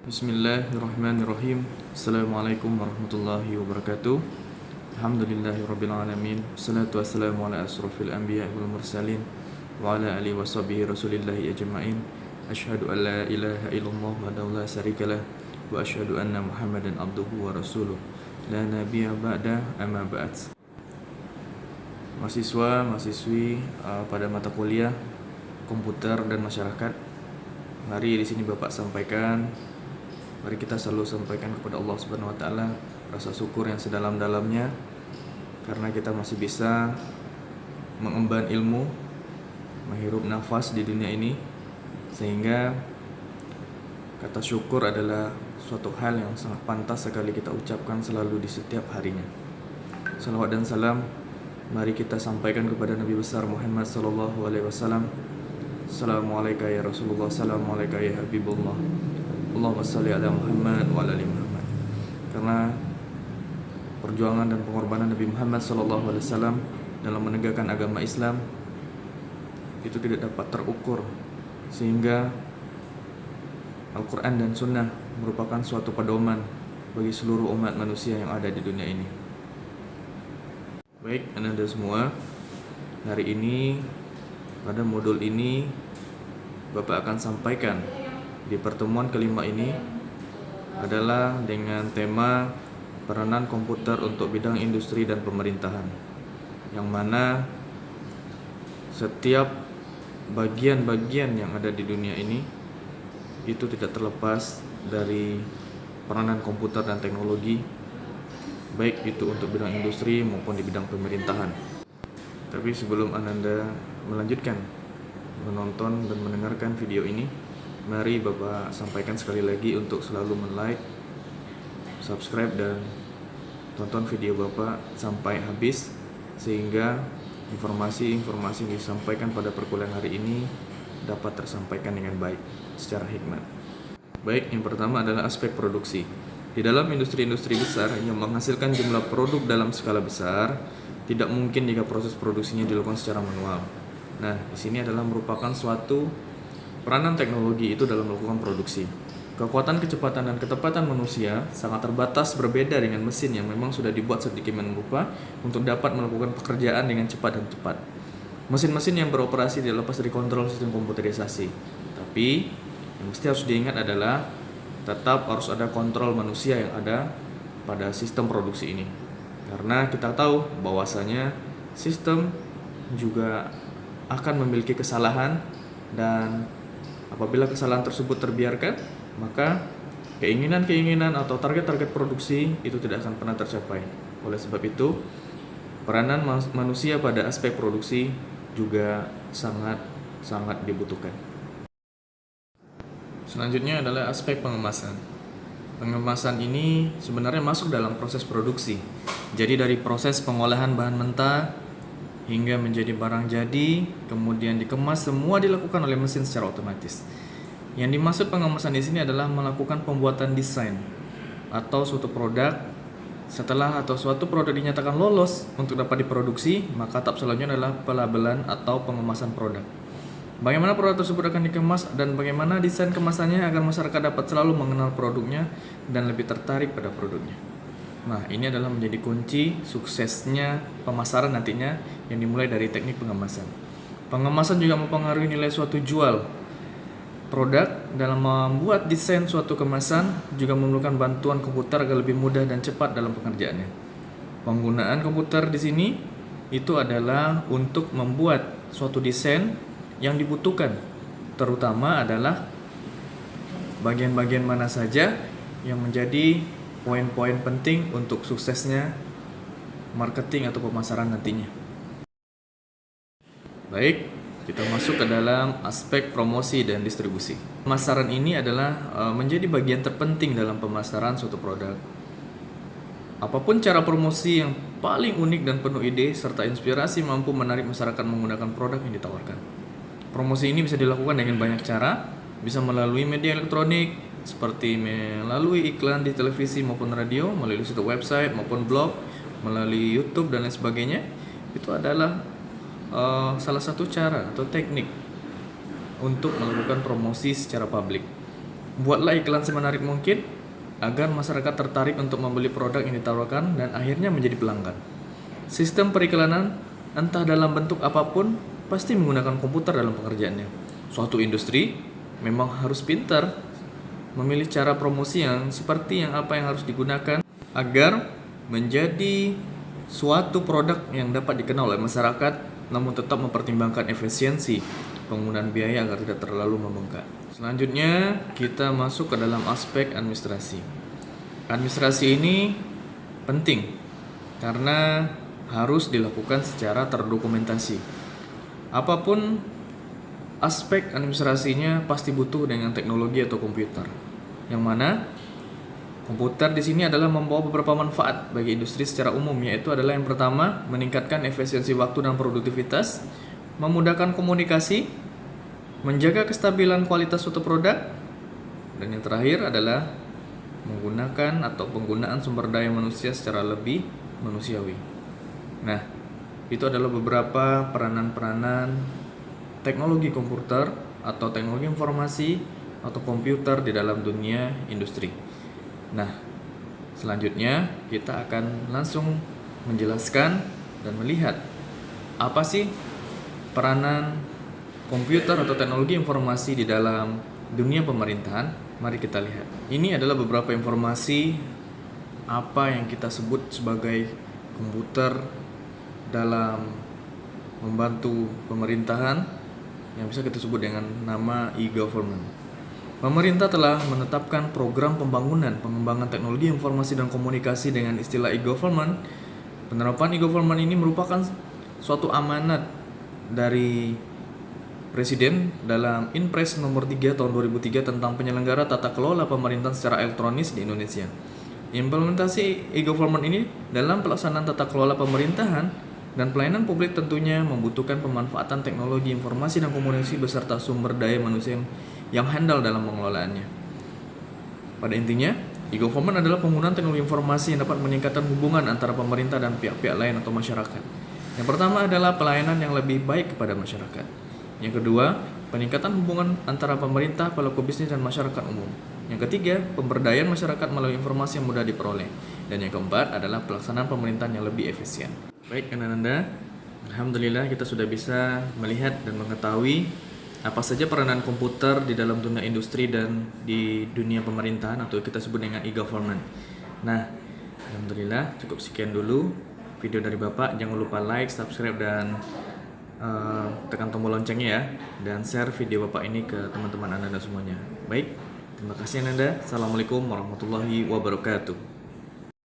Bismillahirrahmanirrahim. Assalamualaikum warahmatullahi wabarakatuh. Alhamdulillahirrabbilalamin. Wassalatu wassalamu ala asrafil anbiya wal mursalin wa ala alihi washabihi rasulillahi ajma'in. Asyhadu an la ilaha illallah wahdahu la syarikalah wa asyhadu anna Muhammadan abduhu wa rasuluh. La nabiyya ba'da, amma ba'd. Mahasiswa, mahasiswi pada mata kuliah komputer dan masyarakat, mari di sini Bapak sampaikan, mari kita selalu sampaikan kepada Allah Subhanahu wa taala rasa syukur yang sedalam-dalamnya karena kita masih bisa mengemban ilmu, menghirup nafas di dunia ini, sehingga kata syukur adalah suatu hal yang sangat pantas sekali kita ucapkan selalu di setiap harinya. Salawat dan salam mari kita sampaikan kepada Nabi besar Muhammad sallallahu alaihi wasallam. Assalamualaikum ya Rasulullah, assalamualaikum ya Habibullah. Allahumma salli ala Muhammad wa ala ali Muhammad. Karena perjuangan dan pengorbanan Nabi Muhammad sallallahu alaihi wasallam dalam menegakkan agama Islam itu tidak dapat terukur, sehingga Al-Quran dan Sunnah merupakan suatu pedoman bagi seluruh umat manusia yang ada di dunia ini. Baik, Anda semua, hari ini pada modul ini Bapak akan sampaikan di pertemuan kelima ini adalah dengan tema peranan komputer untuk bidang industri dan pemerintahan, yang mana setiap bagian-bagian yang ada di dunia ini itu tidak terlepas dari peranan komputer dan teknologi, baik itu untuk bidang industri maupun di bidang pemerintahan. Tapi sebelum Anda melanjutkan menonton dan mendengarkan video ini, mari Bapak sampaikan sekali lagi untuk selalu like, subscribe, dan tonton video Bapak sampai habis, sehingga informasi-informasi yang disampaikan pada perkuliahan hari ini dapat tersampaikan dengan baik secara hikmat. Baik, yang pertama adalah aspek produksi. Di dalam industri-industri besar yang menghasilkan jumlah produk dalam skala besar, tidak mungkin jika proses produksinya dilakukan secara manual. Nah, di sini adalah merupakan suatu peranan teknologi itu dalam melakukan produksi. Kekuatan, kecepatan, dan ketepatan manusia sangat terbatas, berbeda dengan mesin yang memang sudah dibuat sedemikian rupa untuk dapat melakukan pekerjaan dengan cepat dan tepat. Mesin-mesin yang beroperasi tidak lepas dari kontrol sistem komputerisasi. Tapi yang mesti harus diingat adalah tetap harus ada kontrol manusia yang ada pada sistem produksi ini. Karena kita tahu bahwasanya sistem juga akan memiliki kesalahan, dan apabila kesalahan tersebut terbiarkan, maka keinginan-keinginan atau target-target produksi itu tidak akan pernah tercapai. Oleh sebab itu, peranan manusia pada aspek produksi juga sangat dibutuhkan. Selanjutnya adalah aspek pengemasan. Pengemasan ini sebenarnya masuk dalam proses produksi. Jadi dari proses pengolahan bahan mentah hingga menjadi barang jadi, kemudian dikemas, semua dilakukan oleh mesin secara otomatis. Yang dimaksud pengemasan di sini adalah melakukan pembuatan desain atau suatu produk. Setelah atau suatu produk dinyatakan lolos untuk dapat diproduksi, maka tahap selanjutnya adalah pelabelan atau pengemasan produk. Bagaimana produk tersebut akan dikemas dan bagaimana desain kemasannya agar masyarakat dapat selalu mengenal produknya dan lebih tertarik pada produknya. Nah, ini adalah menjadi kunci suksesnya pemasaran nantinya, yang dimulai dari teknik pengemasan. Pengemasan juga mempengaruhi nilai suatu jual produk. Dalam membuat desain suatu kemasan juga memerlukan bantuan komputer agar lebih mudah dan cepat dalam pekerjaannya. Penggunaan komputer di sini itu adalah untuk membuat suatu desain. Yang dibutuhkan terutama adalah bagian-bagian mana saja yang menjadi poin-poin penting untuk suksesnya marketing atau pemasaran nantinya. Baik, kita masuk ke dalam aspek promosi dan distribusi. Pemasaran ini adalah menjadi bagian terpenting dalam pemasaran suatu produk. Apapun cara promosi yang paling unik dan penuh ide serta inspirasi mampu menarik masyarakat menggunakan produk yang ditawarkan. Promosi ini bisa dilakukan dengan banyak cara, bisa melalui media elektronik seperti melalui iklan di televisi maupun radio, melalui situs website maupun blog, melalui YouTube dan lain sebagainya. Itu adalah salah satu cara atau teknik untuk melakukan promosi secara publik. Buatlah iklan semenarik mungkin agar masyarakat tertarik untuk membeli produk yang ditawarkan dan akhirnya menjadi pelanggan. Sistem periklanan, entah dalam bentuk apapun, pasti menggunakan komputer dalam pekerjaannya. Suatu industri memang harus pintar memilih cara promosi yang seperti apa yang harus digunakan agar menjadi suatu produk yang dapat dikenal oleh masyarakat, namun tetap mempertimbangkan efisiensi penggunaan biaya agar tidak terlalu membengkak. Selanjutnya, kita masuk ke dalam aspek administrasi. Administrasi ini penting karena harus dilakukan secara terdokumentasi. Apapun aspek administrasinya pasti butuh dengan teknologi atau komputer. Yang mana komputer di sini adalah membawa beberapa manfaat bagi industri secara umum, yaitu adalah yang pertama, meningkatkan efisiensi waktu dan produktivitas, memudahkan komunikasi, menjaga kestabilan kualitas suatu produk, dan yang terakhir adalah menggunakan atau penggunaan sumber daya manusia secara lebih manusiawi. Nah, itu adalah beberapa peranan-peranan teknologi komputer atau teknologi informasi atau komputer di dalam dunia industri. Nah, selanjutnya kita akan langsung menjelaskan dan melihat apa sih peranan komputer atau teknologi informasi di dalam dunia pemerintahan. Mari kita lihat. Ini adalah beberapa informasi apa yang kita sebut sebagai komputer dalam membantu pemerintahan yang bisa kita sebut dengan nama e-government. Pemerintah telah menetapkan program pembangunan pengembangan teknologi informasi dan komunikasi dengan istilah e-government. Penerapan e-government ini merupakan suatu amanat dari Presiden dalam Inpres nomor 3 tahun 2003 tentang penyelenggara tata kelola pemerintahan secara elektronis di Indonesia. Implementasi e-government ini dalam pelaksanaan tata kelola pemerintahan dan pelayanan publik tentunya membutuhkan pemanfaatan teknologi informasi dan komunikasi beserta sumber daya manusia yang handal dalam pengelolaannya. Pada intinya, e-government adalah penggunaan teknologi informasi yang dapat meningkatkan hubungan antara pemerintah dan pihak-pihak lain atau masyarakat. Yang pertama adalah pelayanan yang lebih baik kepada masyarakat. Yang kedua, peningkatan hubungan antara pemerintah, pelaku bisnis, dan masyarakat umum. Yang ketiga, pemberdayaan masyarakat melalui informasi yang mudah diperoleh. Dan yang keempat adalah pelaksanaan pemerintahan yang lebih efisien. Baik, anak-anak, alhamdulillah kita sudah bisa melihat dan mengetahui apa saja peranan komputer di dalam dunia industri dan di dunia pemerintahan atau kita sebut dengan e-government. Nah, alhamdulillah cukup sekian dulu video dari Bapak. Jangan lupa like, subscribe, dan tekan tombol loncengnya ya. Dan share video Bapak ini ke teman-teman Anda semuanya. Baik, terima kasih Anda. Assalamualaikum warahmatullahi wabarakatuh.